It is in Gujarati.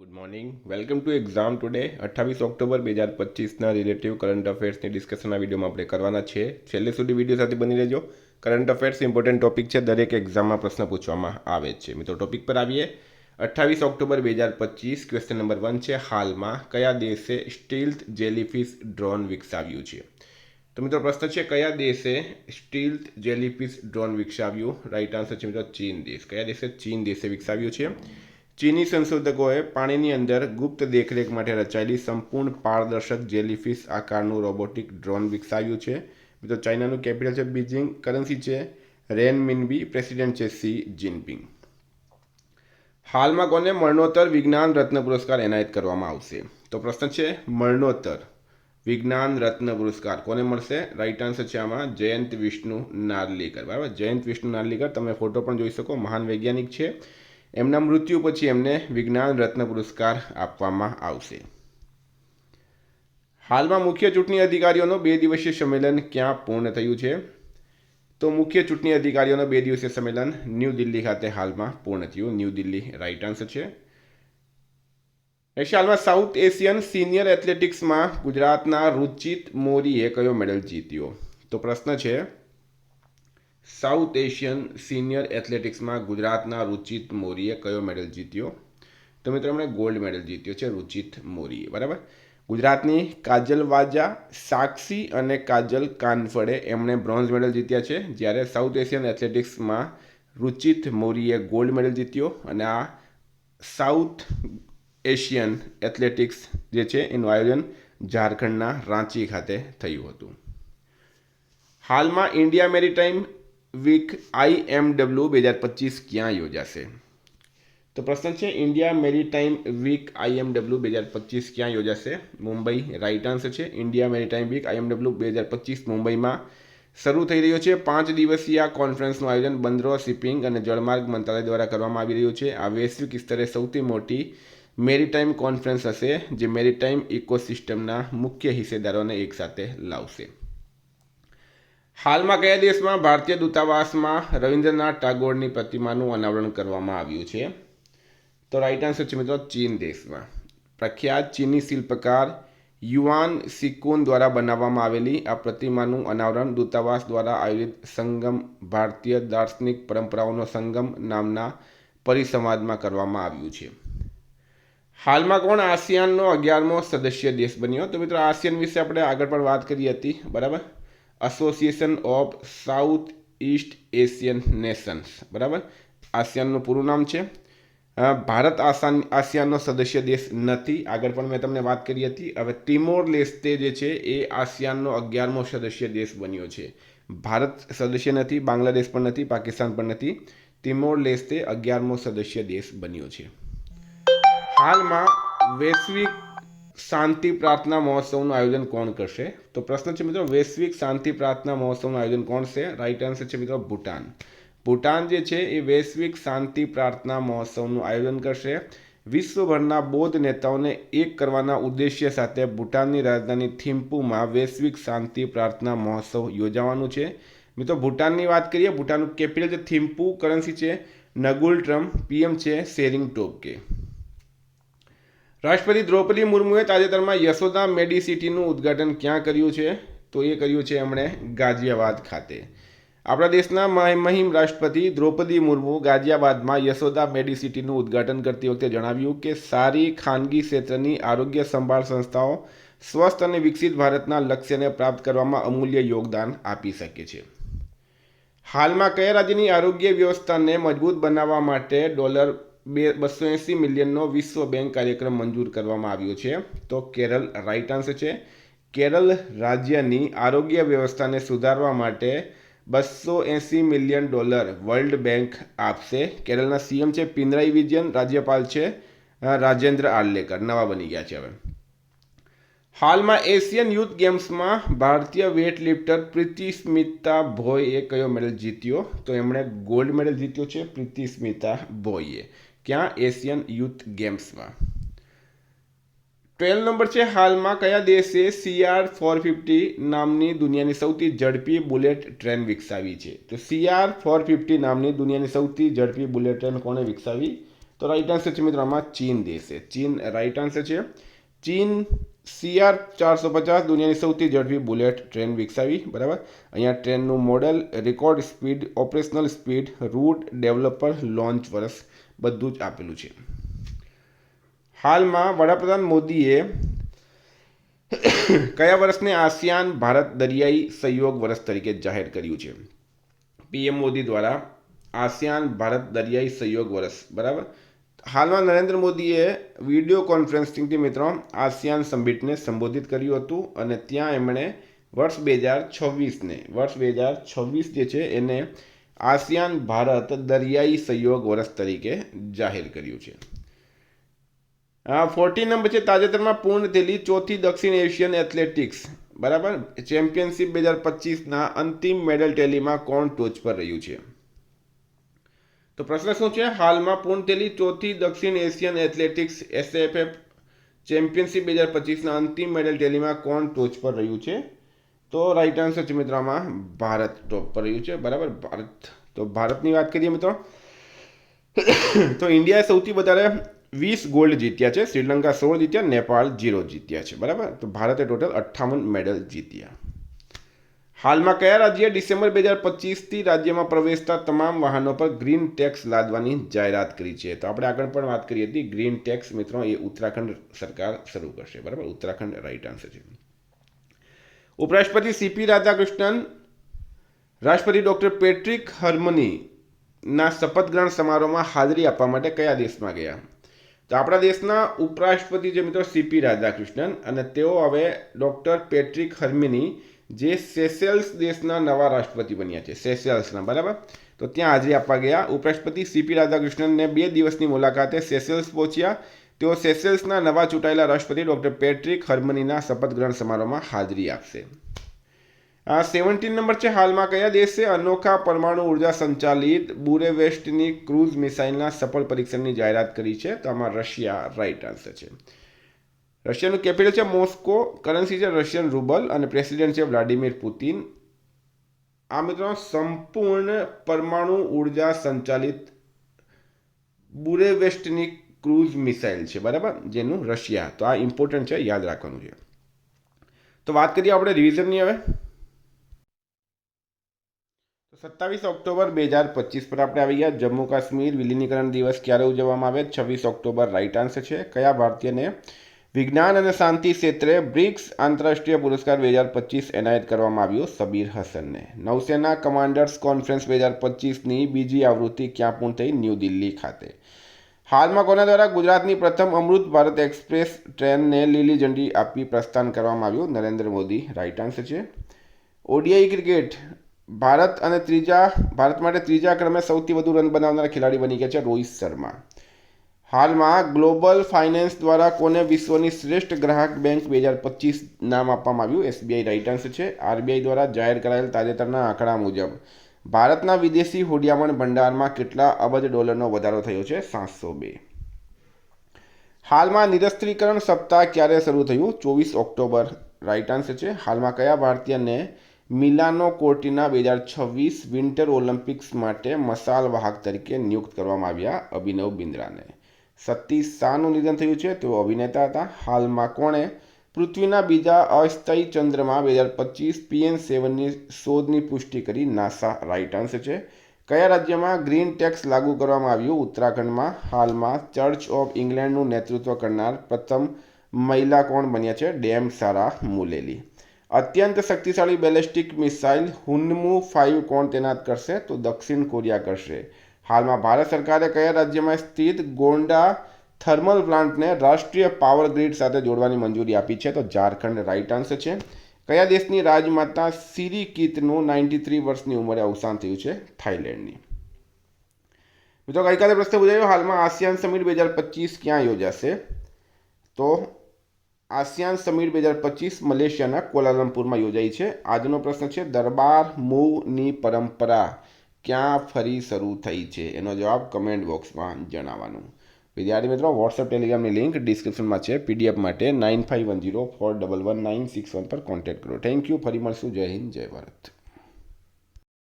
Good morning welcome to exam today 28 October 2025ના રિલેટિવ કરંટ અફેર્સની ડિસ્કશનના વિડીયોમાં આપણે કરવાના છે. છેલ્લે સુધી વિડીયો સાથે બની રહેજો. કરંટ અફેર્સ ઇમ્પોર્ટન્ટ ટોપિક છે, દરેક એક્ઝામમાં પ્રશ્ન પૂછવામાં આવે છે. મિત્રો ટોપિક પર આવીએ. 28 ઓક્ટોબર 2025 ક્વેશ્ચન નંબર 1 છે, હાલમાં કયા દેશે સ્ટીલ્થ જેલીફિશ ડ્રોન વિકસાવ્યું છે? તો મિત્રો પ્રશ્ન છે, કયા દેશે સ્ટીલ્થ જેલીફિશ ડ્રોન વિકસાવ્યું? રાઈટ આન્સર છે મિત્રો ચીન દેશ. કયા દેશે? ચીન દેશે વિકસાવ્યું છે. ચીની સંશોધકોએ પાણીની અંદર ગુપ્ત દેખરેખ માટે રચાયેલી સંપૂર્ણ પારદર્શક જેલીફિશ આકારનું રોબોટિક ડ્રોન વિકસાવ્યું છે. મિત્રો ચાઇનાનું કેપિટલ છે બીજિંગ, કરન્સી છે રેનમિનબી, પ્રેસિડેન્ટ છે સી જિનપિંગ. હાલમાં કોને મરણોત્તર વિજ્ઞાન રત્ન પુરસ્કાર એનાયત કરવામાં આવશે? તો પ્રશ્ન છે, મરણોત્તર વિજ્ઞાન રત્ન પુરસ્કાર કોને મળશે? રાઈટ આન્સર છે આમાં જયંત વિષ્ણુ નાર્લીકર. બરાબર, જયંત વિષ્ણુ નાર્લીકર, તમે ફોટો પણ જોઈ શકો, મહાન વૈજ્ઞાનિક છે. એમના મૃત્યુ પછી એમને વિજ્ઞાન રત્ન પુરસ્કાર આપવામાં આવશે. હાલમાં મુખ્ય ચૂંટણી અધિકારીઓનો 2 દિવસીય સંમેલન ક્યાં પૂર્ણ થયું છે? તો મુખ્ય ચૂંટણી અધિકારીઓનો 2 દિવસીય સંમેલન ન્યૂ દિલ્હી ખાતે હાલમાં પૂર્ણ થયું. ન્યૂ દિલ્હી રાઈટ આન્સર છે. હાલમાં સાઉથ એશિયન સિનિયર એથ્લેટિક્સમાં ગુજરાતના રુચિત મોરીએ કયો મેડલ જીત્યો? તો પ્રશ્ન છે, સાઉથ એશિયન સિનિયર એથ્લેટિક્સમાં ગુજરાતના રુચિત મોરીએ કયો મેડલ જીત્યો? તો મિત્રો એમણે ગોલ્ડ મેડલ જીત્યો છે રુચિત મોરીએ. બરાબર, ગુજરાતની કાજલ વાજા, સાક્ષી અને કાજલ કાનફળે એમણે બ્રોન્ઝ મેડલ જીત્યા છે, જ્યારે સાઉથ એશિયન એથ્લેટિક્સમાં રુચિત મોરીએ ગોલ્ડ મેડલ જીત્યો. અને આ સાઉથ એશિયન એથ્લેટિક્સ જે છે એનું આયોજન ઝારખંડના રાંચી ખાતે થયું હતું. હાલમાં ઇન્ડિયા મેરીટાઈમ વીક IMW 2025 ક્યાં યોજાશે? તો પ્રશ્ન છે, ઇન્ડિયા મેરીટાઈમ વીક IMW 2025 ક્યાં યોજાશે? મુંબઈ રાઈટ આન્સર છે. ઇન્ડિયા મેરીટાઈમ વીક IMW 2025 મુંબઈમાં શરૂ થઈ રહ્યો છે. 5 દિવસીય કોન્ફરન્સનું આયોજન બંદરો, શિપિંગ અને જળમાર્ગ મંત્રાલય દ્વારા કરવામાં આવી રહ્યું છે. આ વૈશ્વિક સ્તરે સૌથી મોટી મેરીટાઈમ કોન્ફરન્સ હશે, જે મેરીટાઈમ ઇકોસિસ્ટમના મુખ્ય હિસ્સેદારોને એકસાથે લાવશે. હાલમાં કયા દેશમાં ભારતીય દૂતાવાસમાં રવિન્દ્રનાથ ટાગોરની પ્રતિમાનું અનાવરણ કરવામાં આવ્યું છે? તો રાઈટ આન્સર છે મિત્રો ચીન દેશમાં. પ્રખ્યાત ચીની શિલ્પકાર યુઆન સિકુન દ્વારા બનાવવામાં આવેલી આ પ્રતિમાનું અનાવરણ દૂતાવાસ દ્વારા આયોજિત સંગમ ભારતીય દાર્શનિક પરંપરાઓનો સંગમ નામના પરિસંવાદમાં કરવામાં આવ્યું છે. હાલમાં કોણ આસિયાનનો 11મો સદસ્ય દેશ બન્યો? તો મિત્રો આસિયાન વિશે આપણે આગળ પણ વાત કરી હતી. બરાબર, association of south east Asian Nations. બરાબર, આસિયાનનું પૂરું નામ છે. ભારત આસિયાનનો સદસ્ય દેશ નથી, આગળ પણ મેં તમને વાત કરી હતી. હવે ટિમોર લેસ્તે જે છે એ આસિયાનનો 11મો સદસ્ય દેશ બન્યો છે. ભારત સદસ્ય નથી, બાંગ્લાદેશ પણ નથી, પાકિસ્તાન પણ નથી. ટિમોર લેસ્તે 11મો સદસ્ય દેશ બન્યો છે. હાલમાં વૈશ્વિક શાંતિ પ્રાર્થના મહોત્સવનું આયોજન કોણ કરશે? તો પ્રશ્ન છે મિત્રો, વૈશ્વિક શાંતિ પ્રાર્થના મહોત્સવનું આયોજન કોણ છે? રાઈટ આન્સર છે મિત્રો ભૂટાન. ભૂટાન જે છે એ વૈશ્વિક શાંતિ પ્રાર્થના મહોત્સવનું આયોજન કરશે. વિશ્વભરના બૌદ્ધ નેતાઓને એક કરવાના ઉદ્દેશ્ય સાથે ભૂટાનની રાજધાની થિમ્પુમાં વૈશ્વિક શાંતિ પ્રાર્થના મહોત્સવ યોજાવાનું છે. મિત્રો ભૂટાનની વાત કરીએ, ભૂટાનનું કેપિટલ છે થિમ્પુ, કરન્સી છે નગુલ ટ્રમ, PM છે શેરિંગ ટોબગે. રાષ્ટ્રપતિ દ્રૌપદી મુર્મુએ તાજેતરમાં યશોદા મેડિસિટીનું ઉદ્ઘાટન ક્યાં કર્યું છે? તો એ કર્યું છે એમણે ગાઝિયાબાદ ખાતે. આપણા દેશના મહિમ રાષ્ટ્રપતિ દ્રૌપદી મુર્મુ ગાઝિયાબાદમાં યશોદા મેડિસિટીનું ઉદ્ઘાટન કરતી વખતે જણાવ્યું કે સારી ખાનગી ક્ષેત્રની આરોગ્ય સંભાળ સંસ્થાઓ સ્વસ્થ અને વિકસિત ભારતના લક્ષ્યને પ્રાપ્ત કરવામાં અમૂલ્ય યોગદાન આપી શકે છે. હાલમાં કયા રાજ્યની આરોગ્ય વ્યવસ્થાને મજબૂત બનાવવા માટે $280 મિલિયનનો વિશ્વ બેંક કાર્યક્રમ મંજૂર કરવામાં આવ્યો છે? તો કેરળ રાઈટ આન્સર છે. કેરળ રાજ્યની આરોગ્ય વ્યવસ્થાને સુધારવા માટે $280 મિલિયન વર્લ્ડ બેંક આપશે. કેરળના CM છે પિનરાઈ વિજયન, રાજ્યપાલ છે રાજેન્દ્ર આર્લેકર, નવા બની ગયા છે. હવે હાલમાં એશિયન યુથ ગેમ્સમાં ભારતીય વેઇટલિફ્ટર પ્રીતિસ્મિતા ભોઈએ કયો મેડલ જીત્યો? તો એમણે ગોલ્ડ મેડલ જીત્યો છે પ્રીતિસ્મિતા ભોઈએ. ક્યાં? એશિયન યુથ ગેમ્સમાં. 12 નંબર છે, હાલમાં કયા દેશે CR450 નામની દુનિયાની સૌથી ઝડપી બુલેટ ટ્રેન વિકસાવી છે? તો CR450 નામની દુનિયાની સૌથી ઝડપી બુલેટ ટ્રેન કોણે વિકસાવી? તો રાઈટ આન્સર છે મિત્રો આમાં ચીન દેશ છે. ચીન રાઈટ આન્સર છે. ચીન CR450 દુનિયાની સૌથી ઝડપી બુલેટ ટ્રેન વિકસાવી. બરાબર, અહીંયા ટ્રેનનું model, record speed, operational speed, route, developer, launch વર્ષ બધું જ આપેલું છે. હાલમાં વડાપ્રધાન મોદીએ કયા વર્ષને આસિયાન ભારત દરિયાઈ સહયોગ વર્ષ તરીકે જાહેર કર્યું છે? PM મોદી દ્વારા આસિયાન ભારત દરિયાઈ સહયોગ વર્ષ. બરાબર, હાલમાં નરેન્દ્ર મોદીએ વિડીયો કોન્ફરન્સિંગથી મિત્રો આસિયાન સમિટને સંબોધિત કર્યું હતું અને ત્યાં એમણે વર્ષ 2026 જે છે એને આસિયાન ભારત દરિયાઈ સહયોગ વર્ષ તરીકે જાહેર કર્યું છે. 14 નંબર છે તાજેતરમાં પૂર્ણ થયેલી ચોથી દક્ષિણ એશિયન એથ્લેટિક્સ બરાબર ચેમ્પિયનશિપ 2025ના અંતિમ મેડલ ટેલીમાં કોણ ટોચ પર રહ્યું છે? તો પ્રશ્ન શું છે? હાલમાં પૂર્ણ થયેલી ચોથી દક્ષિણ એશિયન એથ્લેટિક્સ SAFF ચેમ્પિયનશિપ 2025ના અંતિમ મેડલ ટેલીમાં કોણ ટોચ પર રહ્યું છે? તો રાઈટ આન્સર છે મિત્રો આમાં ભારત ટોપ પર રહ્યું છે. બરાબર, ભારત. તો ભારતની વાત કરીએ મિત્રો તો ઇન્ડિયાએ સૌથી વધારે 20 ગોલ્ડ જીત્યા છે. શ્રીલંકા 16 જીત્યા, નેપાળ 0 જીત્યા છે. બરાબર, તો ભારતે ટોટલ 58 મેડલ જીત્યા. હાલમાં કયા રાજ્યે ડિસેમ્બર 2025થી રાજ્યમાં પ્રવેશતા તમામ વાહનો પર ગ્રીન ટેક્સ લાદવાની જાહેરાત કરી છે? તો આપણે આગળ પણ વાત કરી હતી. ગ્રીન ટેક્સ મિત્રો એ ઉત્તરાખંડ સરકાર શરૂ કરશે. બરાબર, ઉત્તરાખંડ રાઈટ આન્સર છે. ઉપરાષ્ટ્રપતિ CP રાધાકૃષ્ણન રાષ્ટ્રપતિ ડોક્ટર પેટ્રિક હર્મનીના શપથ ગ્રહણ સમારોહમાં હાજરી આપવા માટે કયા દેશમાં ગયા? તો આપણા દેશના ઉપરાષ્ટ્રપતિ છે મિત્રો CP રાધાકૃષ્ણન અને તેઓ હવે ડોક્ટર પેટ્રિક હર્મિની જે સેશેલ્સ દેશના નવા રાષ્ટ્રપતિ બન્યા છે, સેશેલ્સના. બરાબર, તો ત્યાં હાજરી આપવા ગયા. ઉપરાષ્ટ્રપતિ CP રાધાકૃષ્ણનને 2 દિવસની મુલાકાતે સેશેલ્સ પહોંચ્યા. તેઓ સેશેલ્સના નવા ચૂંટાયેલા રાષ્ટ્રપતિ ડોક્ટર પેટ્રિક હર્મનીના શપથ ગ્રહણ સમારોહમાં હાજરી આપશે. 17 નંબર છે હાલમાં કયા દેશે અનોખા પરમાણુ ઉર્જા સંચાલિત બુરેવેસ્ટની ક્રૂઝ મિસાઇલના સફળ પરીક્ષણની જાહેરાત કરી છે? તો આમાં રશિયા રાઈટ આન્સર છે. રશિયાનું કેપિટલ છે મોસ્કો, કરન્સી છે રશિયન રૂબલ અને પ્રેસિડેન્ટ છે વ્લાડિમીર પુતિન. આ મિત્રો સંપૂર્ણ પરમાણુ ઉર્જા સંચાલિત બુરેવેસ્ટની ક્રૂઝ મિસાઇલ છે. બરાબર, જેનું રશિયા. તો આ ઇમ્પોર્ટન્ટ છે, યાદ રાખવાનું છે. તો વાત કરીએ આપણે રિવિઝનની હવે. 27 ઓક્ટોબર 2025 પર આપણે આવી ગયા. જમ્મુ કાશ્મીર વિલીનીકરણ દિવસ ક્યારે ઉજવવામાં આવે? 26 ઓક્ટોબર રાઈટ આન્સર છે. કયા ભારતીયને વિજ્ઞાન અને શાંતિ ક્ષેત્રે બ્રિક્સ આંતરરાષ્ટ્રીય પુરસ્કાર 2025 એનાયત કરવામાં આવ્યો? સબીર હસનને. નૌસેના કમાન્ડર્સ કોન્ફરન્સ 2025ની બીજી આવૃત્તિ ક્યાં પૂર્ણ થઈ? ન્યૂ દિલ્હી ખાતે. હાલમાં કોના દ્વારા ગુજરાતની પ્રથમ અમૃત ભારત એક્સપ્રેસ ટ્રેનને લીલી ઝંડી આપી પ્રસ્થાન કરવામાં આવ્યું? નરેન્દ્ર મોદી રાઈટ આન્સર છે. ODI ક્રિકેટ ભારત માટે ત્રીજા ક્રમે સૌથી વધુ રન બનાવનાર ખેલાડી બની ગયા છે રોહિત શર્મા. હાલમાં ગ્લોબલ ફાઇનાન્સ દ્વારા કોને વિશ્વની શ્રેષ્ઠ ગ્રાહક બેંક 2025 નામ આપવામાં આવ્યું? SBI રાઈટ આન્સર છે. RBI દ્વારા જાહેર કરાયેલ તાજેતરના આંકડા મુજબ ભારતના વિદેશી હુંડિયામણ ભંડારમાં કેટલા અબજ ડોલરનો વધારો થયો છે? 702. હાલમાં નિરસ્ત્રીકરણ સપ્તાહ ક્યારે શરૂ થયું? 24 ઓક્ટોબર રાઈટ આન્સર છે. હાલમાં કયા ભારતીયને મિલાનો કોર્ટિના 2026 વિન્ટર ઓલિમ્પિક્સ માટે મશાલ વાહક તરીકે નિયુક્ત કરવામાં આવ્યા? અભિનવ બિંદ્રાને. સતીશ શાહનું નિધન થયું છે. તેઓ અભિનેતા હતા. હાલમાં કોણે પૃથ્વીના બીજા અસ્થાયી ચંદ્રમાં 2025 PN7ની શોધની પુષ્ટિ કરી? નાસા રાઈટ આન્સર છે. કયા રાજ્યમાં ગ્રીન ટેક્સ લાગુ કરવામાં આવ્યું? ઉત્તરાખંડમાં. હાલમાં ચર્ચ ઓફ ઇંગ્લેન્ડનું નેતૃત્વ કરનાર પ્રથમ મહિલા કોણ બન્યા છે? ડેમ સારા મુલેલી. અત્યંત શક્તિશાળી બેલેસ્ટિક મિસાઇલ હુન્મુ 5 કોણ તૈનાત કરશે? તો દક્ષિણ કોરિયા કરશે. હાલમાં ભારત સરકારે કયા રાજ્યમાં સ્થિત ગોંડા થર્મલ પ્લાન્ટને રાષ્ટ્રીય પાવર ગ્રીડ સાથે જોડવાની મંજૂરી આપી છે? તો ઝારખંડ રાઈટ આન્સર છે. કયા દેશની રાજમાતા સિરિકીતનું 93 વર્ષની ઉંમરે અવસાન થયું છે? થાઇલેન્ડની. મિત્રો ગઈકાલે પ્રશ્ન પૂછાયો હાલમાં આસિયાન સમિટ 2025 ક્યાં યોજાશે? તો આસિયાન સમિટ 2025 મલેશિયાના કોલાલમપુરમાં યોજાઈ છે. આજનો પ્રશ્ન છે દરબાર મૂવની પરંપરા ક્યાં ફરી શરૂ થઈ છે? એનો જવાબ કમેન્ટ બોક્સમાં જણાવવાનું. વિદ્યાર્થી મિત્રો વોટ્સએપ ટેલિગ્રામની લિંક ડિસ્ક્રિપ્શનમાં છે. PDF માટે 9510411961 પર કોન્ટેક્ટ કરો. Thank you. ફરી મળશું. જય હિન્દ, જય ભારત.